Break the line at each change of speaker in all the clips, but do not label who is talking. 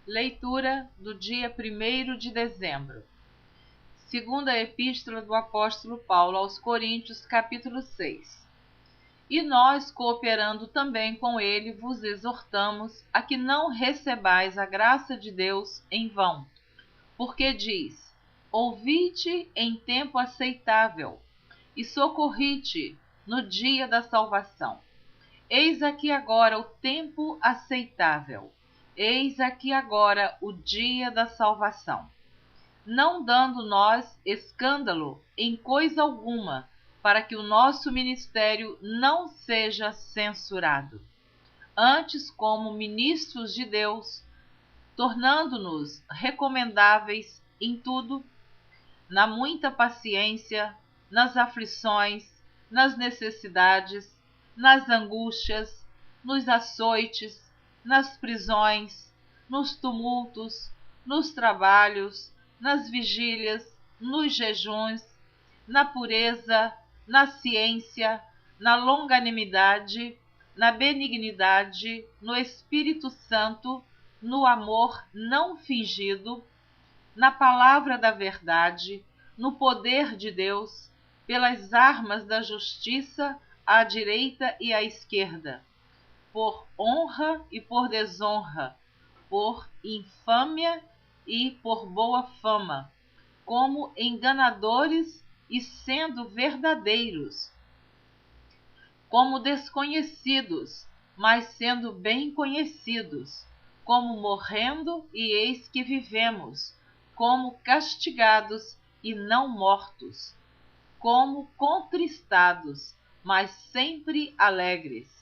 Leitura do dia 1º de dezembro. Segunda Epístola do Apóstolo Paulo aos Coríntios, capítulo 6. E nós, cooperando também com ele, vos exortamos a que não recebais a graça de Deus em vão. Porque diz: ouvi-te em tempo aceitável, e socorri-te no dia da salvação. Eis aqui agora o tempo aceitável. Eis aqui agora o dia da salvação. Não dando nós escândalo em coisa alguma, para que o nosso ministério não seja censurado. Antes, como ministros de Deus, tornando-nos recomendáveis em tudo, na muita paciência, nas aflições, nas necessidades, nas angústias, nos açoites, nas prisões, nos tumultos, nos trabalhos, nas vigílias, nos jejuns, na pureza, na ciência, na longanimidade, na benignidade, no Espírito Santo, no amor não fingido, na palavra da verdade, no poder de Deus, pelas armas da justiça à direita e à esquerda, por honra e por desonra, por infâmia e por boa fama, como enganadores e sendo verdadeiros, como desconhecidos, mas sendo bem conhecidos, como morrendo e eis que vivemos, como castigados e não mortos, como contristados, mas sempre alegres,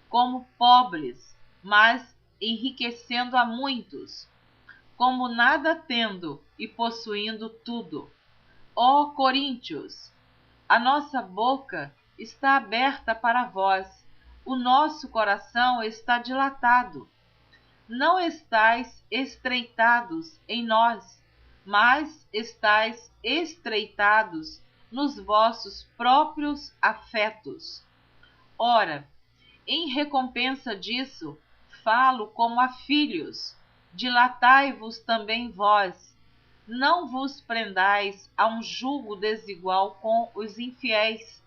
como pobres, mas enriquecendo a muitos, como nada tendo e possuindo tudo. Ó Coríntios, a nossa boca está aberta para vós, o nosso coração está dilatado. Não estais estreitados em nós, mas estais estreitados nos vossos próprios afetos. Ora, em recompensa disso, falo como a filhos, dilatai-vos também vós, não vos prendais a um jugo desigual com os infiéis,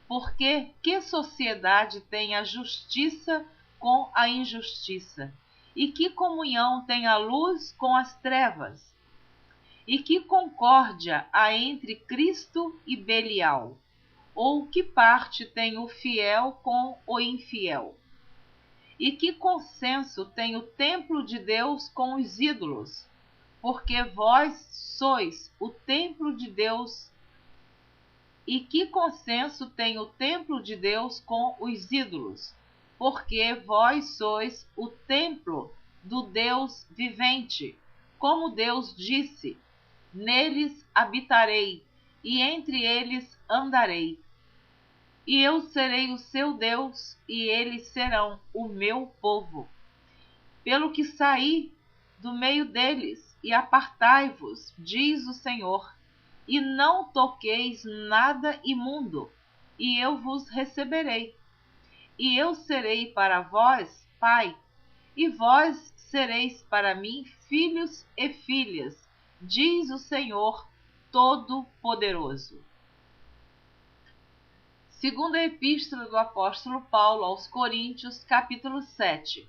porque que sociedade tem a justiça com a injustiça? E que comunhão tem a luz com as trevas? E que concórdia há entre Cristo e Belial? Ou que parte tem o fiel com o infiel? E que consenso tem o templo de Deus com os ídolos? Porque vós sois o templo de Deus. E que consenso tem o templo de Deus com os ídolos? Porque vós sois o templo do Deus vivente. Como Deus disse: neles habitarei, e entre eles andarei. E eu serei o seu Deus, e eles serão o meu povo. Pelo que saí do meio deles, e apartai-vos, diz o Senhor, e não toqueis nada imundo, e eu vos receberei. E eu serei para vós pai, e vós sereis para mim filhos e filhas, diz o Senhor Todo-Poderoso. Segunda Epístola do Apóstolo Paulo aos Coríntios, capítulo 7.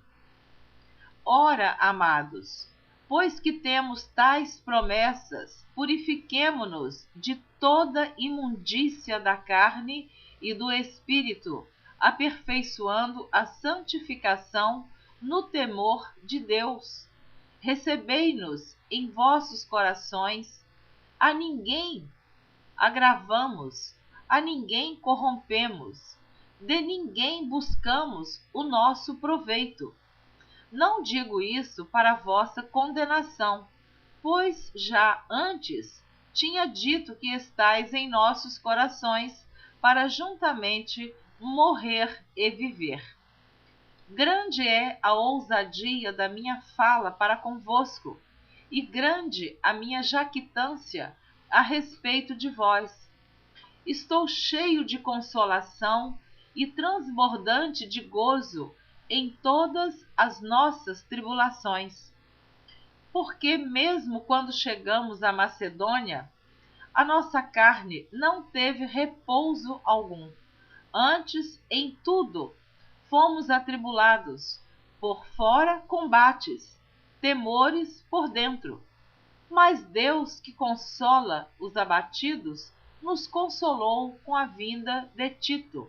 Ora, amados, pois que temos tais promessas, purifiquemo-nos de toda imundícia da carne e do espírito, aperfeiçoando a santificação no temor de Deus. Recebei-nos em vossos corações, a ninguém agravamos, a ninguém corrompemos, de ninguém buscamos o nosso proveito. Não digo isso para vossa condenação, pois já antes tinha dito que estais em nossos corações para juntamente morrer e viver. Grande é a ousadia da minha fala para convosco, e grande a minha jactância a respeito de vós. Estou cheio de consolação e transbordante de gozo em todas as nossas tribulações, Porque mesmo quando chegamos à Macedônia, a nossa carne não teve repouso algum. Antes, em tudo, fomos atribulados, por fora combates, temores por dentro. Mas Deus, que consola os abatidos, nos consolou com a vinda de Tito.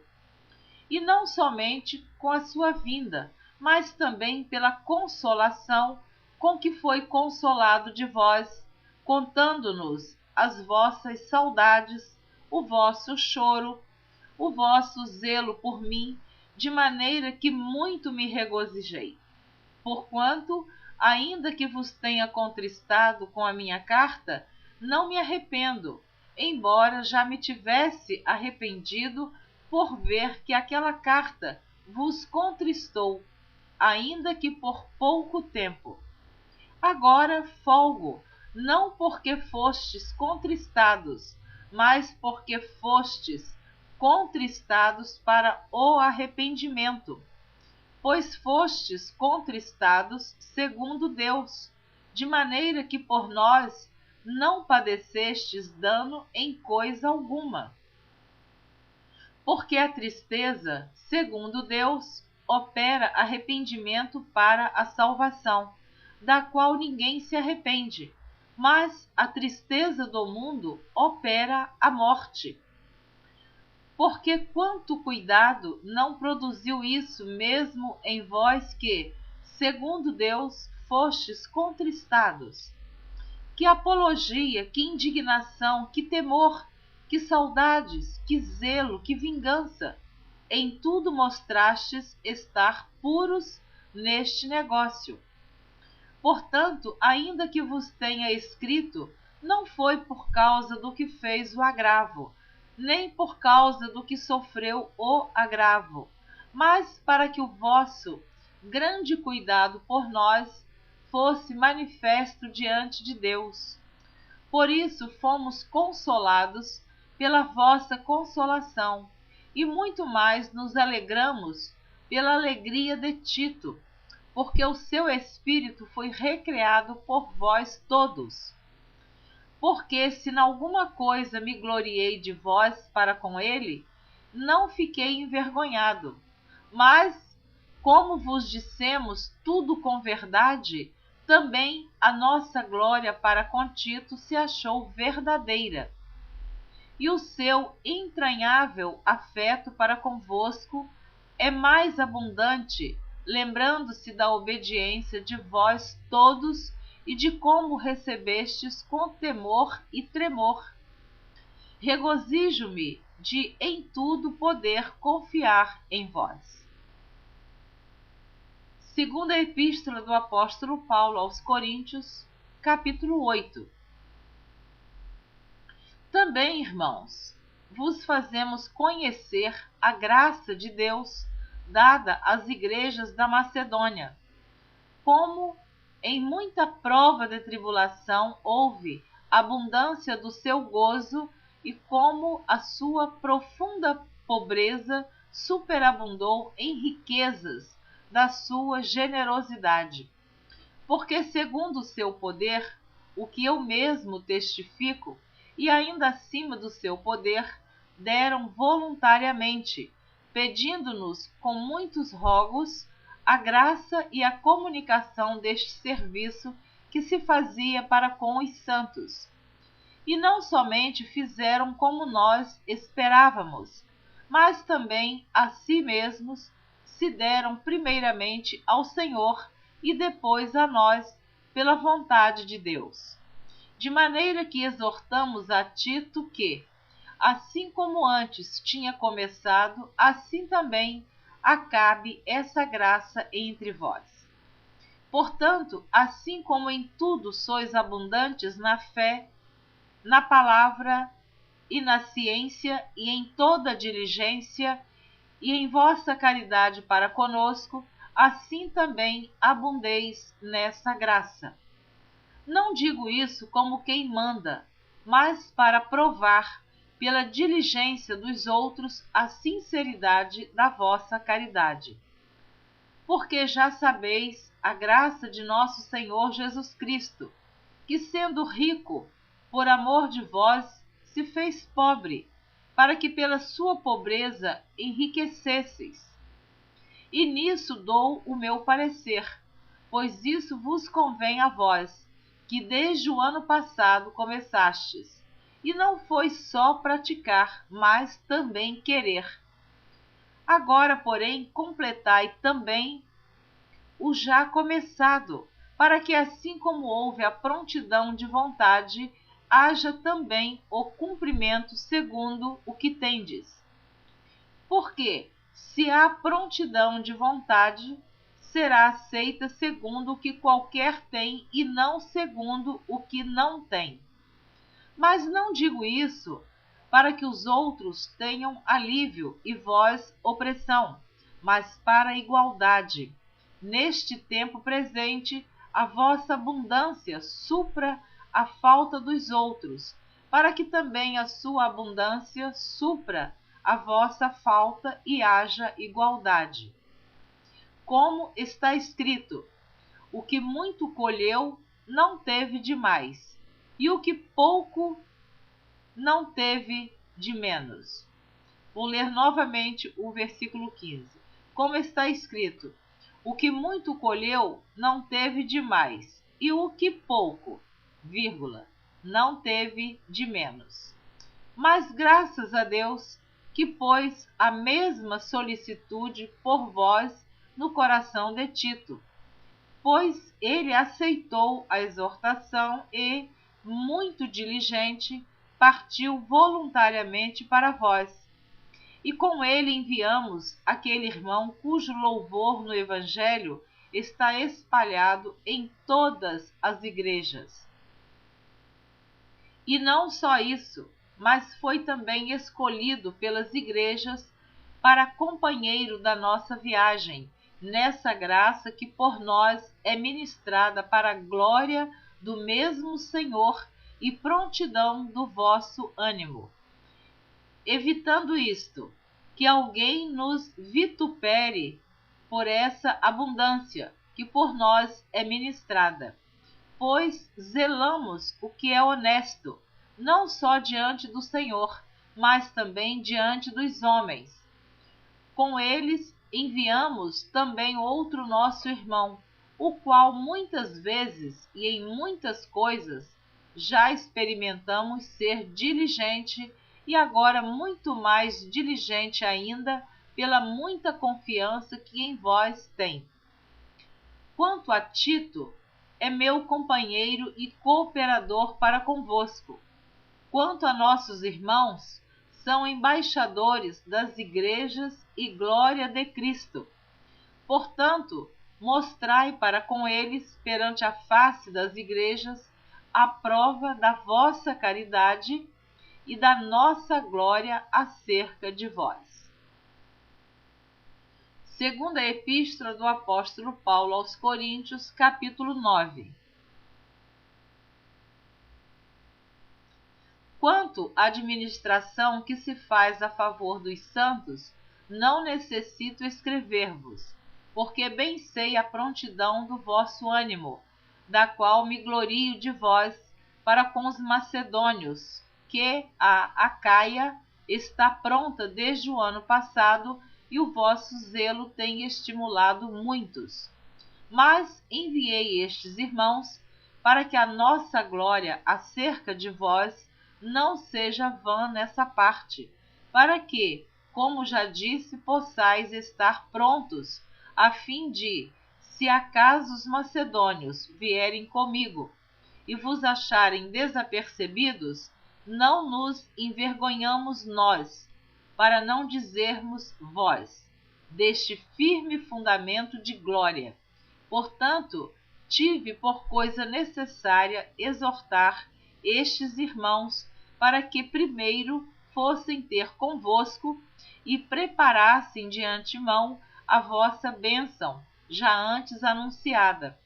E não somente com a sua vinda, mas também pela consolação com que foi consolado de vós, contando-nos as vossas saudades, o vosso choro, o vosso zelo por mim, de maneira que muito me regozijei. Porquanto, ainda que vos tenha contristado com a minha carta, não me arrependo, embora já me tivesse arrependido por ver que aquela carta vos contristou, ainda que por pouco tempo. Agora folgo, não porque fostes contristados, mas porque fostes contristados para o arrependimento. Pois fostes contristados segundo Deus, de maneira que por nós não padecestes dano em coisa alguma. Porque a tristeza, segundo Deus, opera arrependimento para a salvação, da qual ninguém se arrepende, mas a tristeza do mundo opera a morte. Porque quanto cuidado não produziu isso mesmo em vós que, segundo Deus, fostes contristados? Que apologia, que indignação, que temor, que saudades, que zelo, que vingança! Em tudo mostrastes estar puros neste negócio. Portanto, ainda que vos tenha escrito, não foi por causa do que fez o agravo, nem por causa do que sofreu o agravo, mas para que o vosso grande cuidado por nós fosse manifesto diante de Deus. Por isso fomos consolados pela vossa consolação, e muito mais nos alegramos pela alegria de Tito, porque o seu espírito foi recriado por vós todos. Porque se em alguma coisa me gloriei de vós para com ele, não fiquei envergonhado. Mas, como vos dissemos tudo com verdade, também a nossa glória para com Tito se achou verdadeira. E o seu entranhável afeto para convosco é mais abundante, lembrando-se da obediência de vós todos e de como recebestes com temor e tremor. Regozijo-me de em tudo poder confiar em vós. Segunda Epístola do Apóstolo Paulo aos Coríntios, capítulo 8. Também, irmãos, vos fazemos conhecer a graça de Deus dada às igrejas da Macedônia, como em muita prova de tribulação houve abundância do seu gozo, e como a sua profunda pobreza superabundou em riquezas da sua generosidade. Porque segundo o seu poder, o que eu mesmo testifico, e ainda acima do seu poder, deram voluntariamente, pedindo-nos com muitos rogos a graça e a comunicação deste serviço que se fazia para com os santos. E não somente fizeram como nós esperávamos, mas também a si mesmos se deram primeiramente ao Senhor e depois a nós, pela vontade de Deus. De maneira que exortamos a Tito que, assim como antes tinha começado, assim também acabe essa graça entre vós. Portanto, assim como em tudo sois abundantes na fé, na palavra e na ciência e em toda diligência e em vossa caridade para conosco, assim também abundeis nessa graça. Não digo isso como quem manda, mas para provar, pela diligência dos outros, a sinceridade da vossa caridade. Porque já sabeis a graça de nosso Senhor Jesus Cristo, que sendo rico, por amor de vós, se fez pobre, para que pela sua pobreza enriquecesseis. E nisso dou o meu parecer, pois isso vos convém a vós, que desde o ano passado começastes, e não foi só praticar, mas também querer. Agora, porém, completai também o já começado, para que assim como houve a prontidão de vontade, haja também o cumprimento segundo o que tendes. Porque, se há prontidão de vontade, será aceita segundo o que qualquer tem e não segundo o que não tem. Mas não digo isso para que os outros tenham alívio e vós opressão, mas para a igualdade. Neste tempo presente, a vossa abundância supra a falta dos outros, para que também a sua abundância supra a vossa falta e haja igualdade. Como está escrito: o que muito colheu não teve demais, e o que pouco não teve de menos. Vou ler novamente o versículo 15. Como está escrito: o que muito colheu não teve demais, e o que pouco, vírgula, não teve de menos. Mas graças a Deus que pôs a mesma solicitude por vós no coração de Tito, pois ele aceitou a exortação e, muito diligente, partiu voluntariamente para vós. E com ele enviamos aquele irmão cujo louvor no Evangelho está espalhado em todas as igrejas. E não só isso, mas foi também escolhido pelas igrejas para companheiro da nossa viagem, nessa graça que por nós é ministrada para a glória do mesmo Senhor e prontidão do vosso ânimo. Evitando isto, que alguém nos vitupere por essa abundância que por nós é ministrada, pois zelamos o que é honesto, não só diante do Senhor, mas também diante dos homens. Com eles enviamos também outro nosso irmão, o qual muitas vezes e em muitas coisas já experimentamos ser diligente e agora muito mais diligente ainda pela muita confiança que em vós tem. Quanto a Tito, é meu companheiro e cooperador para convosco. Quanto a nossos irmãos, são embaixadores das igrejas e glória de Cristo. Portanto, mostrai para com eles, perante a face das igrejas, a prova da vossa caridade e da nossa glória acerca de vós. Segunda Epístola do Apóstolo Paulo aos Coríntios, capítulo 9. Quanto à administração que se faz a favor dos santos, não necessito escrever-vos, porque bem sei a prontidão do vosso ânimo, da qual me glorio de vós para com os macedônios, que a Acaia está pronta desde o ano passado, e o vosso zelo tem estimulado muitos. Mas enviei estes irmãos para que a nossa glória acerca de vós não seja vã nessa parte, para que, como já disse, possais estar prontos, a fim de, se acaso os macedônios vierem comigo e vos acharem desapercebidos, não nos envergonhamos nós, para não dizermos vós, deste firme fundamento de glória. Portanto, tive por coisa necessária exortar estes irmãos para que primeiro fossem ter convosco e preparassem de antemão a vossa bênção, já antes anunciada,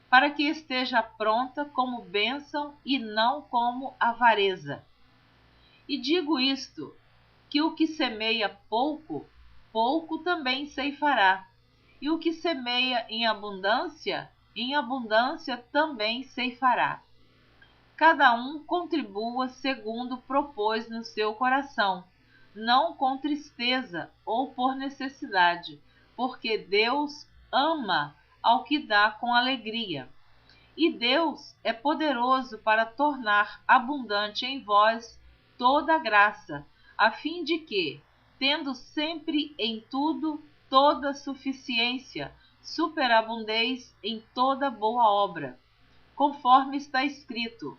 para que esteja pronta como bênção e não como avareza. E digo isto, que o que semeia pouco, pouco também ceifará, e o que semeia em abundância também ceifará. Cada um contribua segundo propôs no seu coração, não com tristeza ou por necessidade, porque Deus ama ao que dá com alegria. E Deus é poderoso para tornar abundante em vós toda a graça, a fim de que, tendo sempre em tudo toda suficiência, superabundeis em toda boa obra, conforme está escrito: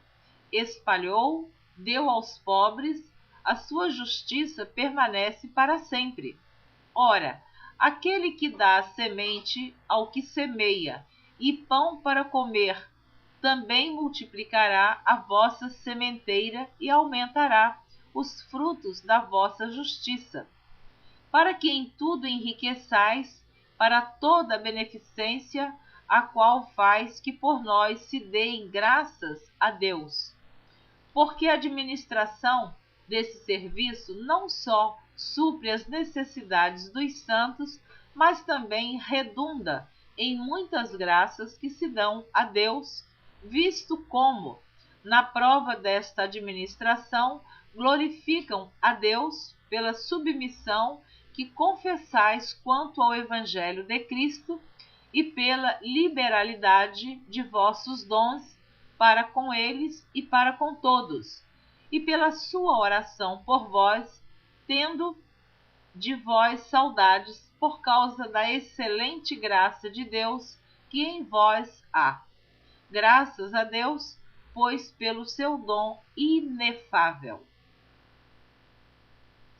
espalhou, deu aos pobres, a sua justiça permanece para sempre. Ora, aquele que dá semente ao que semeia e pão para comer, também multiplicará a vossa sementeira e aumentará os frutos da vossa justiça, para que em tudo enriqueçais para toda a beneficência, a qual faz que por nós se deem graças a Deus. Porque a administração desse serviço não só supre as necessidades dos santos, mas também redunda em muitas graças que se dão a Deus, visto como, na prova desta administração, glorificam a Deus pela submissão que confessais quanto ao Evangelho de Cristo e pela liberalidade de vossos dons para com eles e para com todos, e pela sua oração por vós, tendo de vós saudades por causa da excelente graça de Deus que em vós há. Graças a Deus, pois pelo seu dom inefável.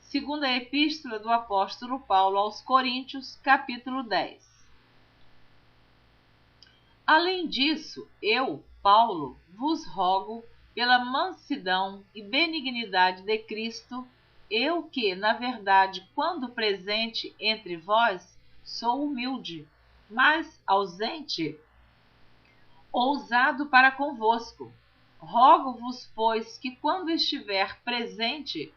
Segunda Epístola do Apóstolo Paulo aos Coríntios, capítulo 10. Além disso, eu, Paulo, vos rogo, pela mansidão e benignidade de Cristo, eu que, na verdade, quando presente entre vós, sou humilde, mas ausente, ousado para convosco. Rogo-vos, pois, que quando estiver presente,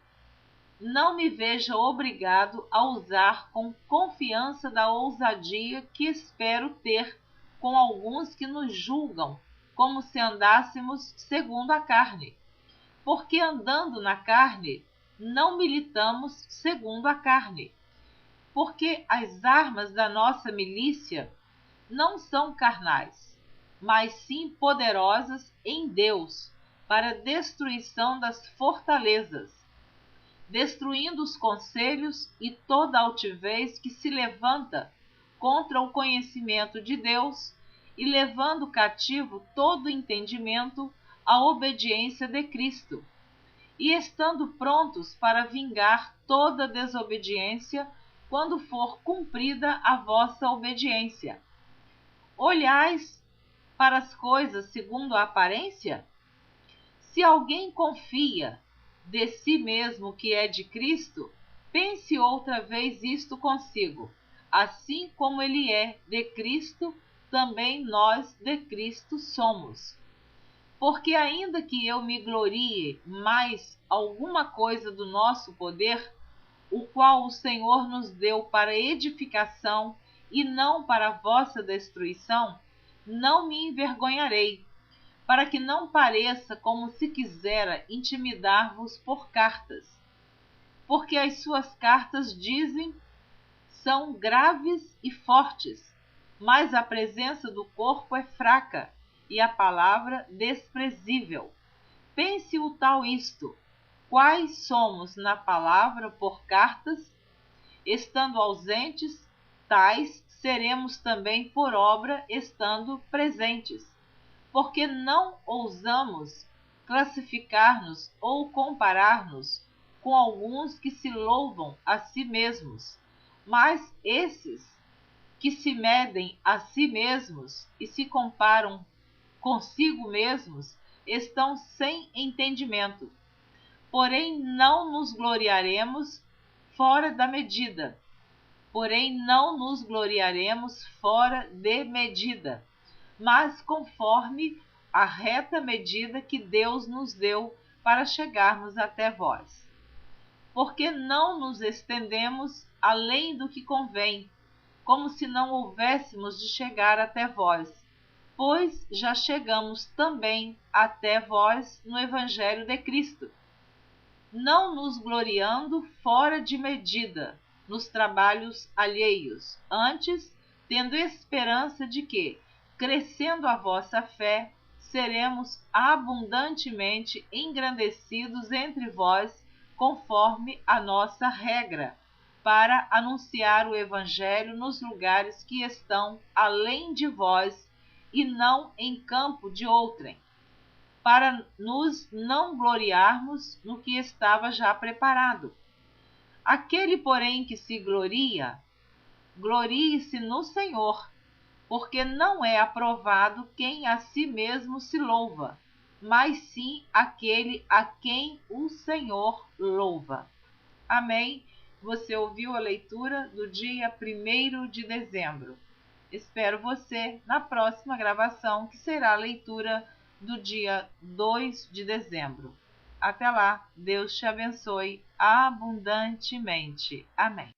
não me veja obrigado a usar com confiança da ousadia que espero ter com alguns que nos julgam, como se andássemos segundo a carne. Porque andando na carne, não militamos segundo a carne. Porque as armas da nossa milícia não são carnais, mas sim poderosas em Deus, para a destruição das fortalezas, destruindo os conselhos e toda altivez que se levanta contra o conhecimento de Deus, e levando cativo todo entendimento à obediência de Cristo, e estando prontos para vingar toda desobediência quando for cumprida a vossa obediência. Olhais para as coisas segundo a aparência? Se alguém confia de si mesmo que é de Cristo, pense outra vez isto consigo: assim como ele é de Cristo, também nós de Cristo somos. Porque ainda que eu me glorie mais alguma coisa do nosso poder, o qual o Senhor nos deu para edificação e não para a vossa destruição, não me envergonharei, para que não pareça como se quisera intimidar-vos por cartas. Porque as suas cartas dizem são graves e fortes, mas a presença do corpo é fraca e a palavra desprezível. Pense o tal isto: quais somos na palavra por cartas? Estando ausentes, tais seremos também por obra estando presentes. Porque não ousamos classificar-nos ou comparar-nos com alguns que se louvam a si mesmos, mas esses que se medem a si mesmos e se comparam consigo mesmos estão sem entendimento. Porém não nos gloriaremos fora de medida, mas conforme a reta medida que Deus nos deu para chegarmos até vós. Porque não nos estendemos além do que convém, como se não houvéssemos de chegar até vós, pois já chegamos também até vós no Evangelho de Cristo, não nos gloriando fora de medida nos trabalhos alheios, antes tendo esperança de que, crescendo a vossa fé, seremos abundantemente engrandecidos entre vós, conforme a nossa regra, para anunciar o Evangelho nos lugares que estão além de vós e não em campo de outrem, para nos não gloriarmos no que estava já preparado. Aquele, porém, que se gloria, glorie-se no Senhor, porque não é aprovado quem a si mesmo se louva, mas sim aquele a quem o Senhor louva. Amém? Você ouviu a leitura do dia 1º de dezembro. Espero você na próxima gravação, que será a leitura do dia 2 de dezembro. Até lá, Deus te abençoe abundantemente. Amém.